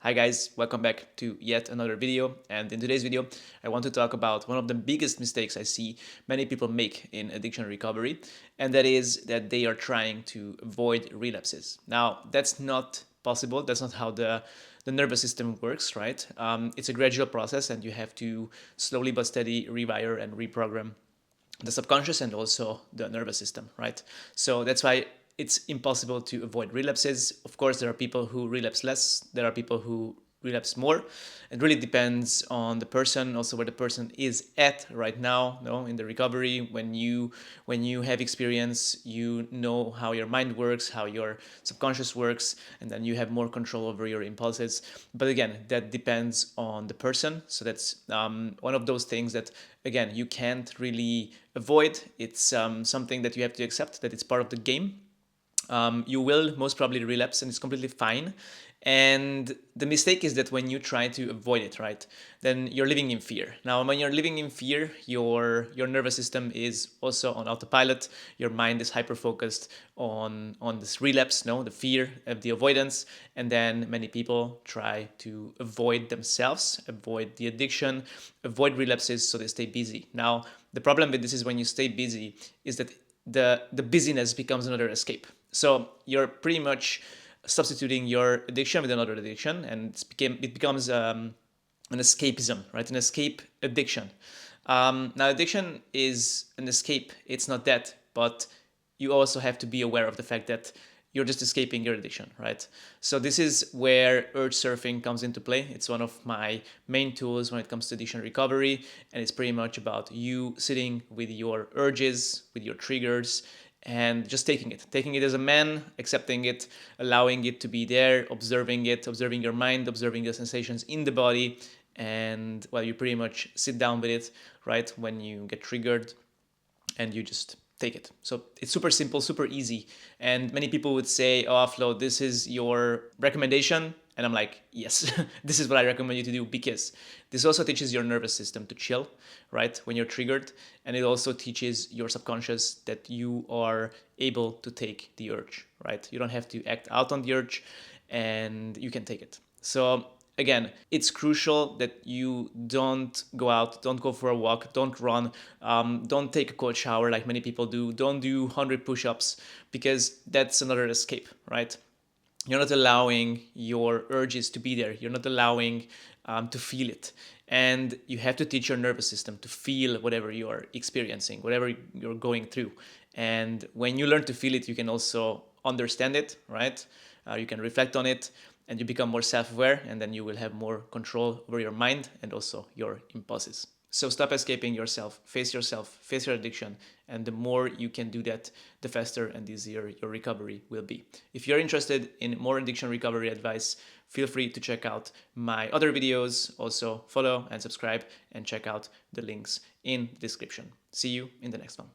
Hi guys, welcome back to yet another video. And in today's video, I want to talk about one of the biggest mistakes I see many people make in addiction recovery, and that is that they are trying to avoid relapses. Now, that's not possible. That's not how the nervous system works, right? It's a gradual process, and you have to slowly but steady rewire and reprogram the subconscious and also the nervous system, right? So that's why it's impossible to avoid relapses. Of course, there are people who relapse less, there are people who relapse more. It really depends on the person, also where the person is at right now, in the recovery. When you have experience, you know how your mind works, how your subconscious works, and then you have more control over your impulses. But again, that depends on the person. So that's one of those things that, again, you can't really avoid. It's something that you have to accept, that it's part of the game. You will most probably relapse, and it's completely fine. And the mistake is that when you try to avoid it, right, then you're living in fear. Now, when you're living in fear, your nervous system is also on autopilot. Your mind is hyper focused on this relapse, no, the fear of the avoidance. And then many people try to avoid themselves, avoid the addiction, avoid relapses, so they stay busy. Now, the problem with this is when you stay busy is that the busyness becomes another escape. So you're pretty much substituting your addiction with another addiction, and it becomes an escapism, right? An escape addiction. Now, addiction is an escape. It's not that, but you also have to be aware of the fact that you're just escaping your addiction, right? So this is where urge surfing comes into play. It's one of my main tools when it comes to addiction recovery, and it's pretty much about you sitting with your urges, with your triggers, and just taking it as a man, accepting it, allowing it to be there, observing it, observing your mind, observing the sensations in the body, and well, you pretty much sit down with it, right, when you get triggered, and you just take it. So it's super simple, super easy. And many people would say, "Oh, Flo, this is your recommendation." And I'm like, yes, this is what I recommend you to do, because this also teaches your nervous system to chill, right, when you're triggered. And it also teaches your subconscious that you are able to take the urge, right? You don't have to act out on the urge, and you can take it. So again, it's crucial that you don't go out, don't go for a walk, don't run, don't take a cold shower like many people do, don't do 100 push-ups, because that's another escape, right? You're not allowing your urges to be there. You're not allowing to feel it. And you have to teach your nervous system to feel whatever you're experiencing, whatever you're going through. And when you learn to feel it, you can also understand it, right? You can reflect on it, and you become more self-aware, and then you will have more control over your mind and also your impulses. So stop escaping yourself, face your addiction, and the more you can do that, the faster and easier your recovery will be. If you're interested in more addiction recovery advice, feel free to check out my other videos. Also follow and subscribe, and check out the links in the description. See you in the next one.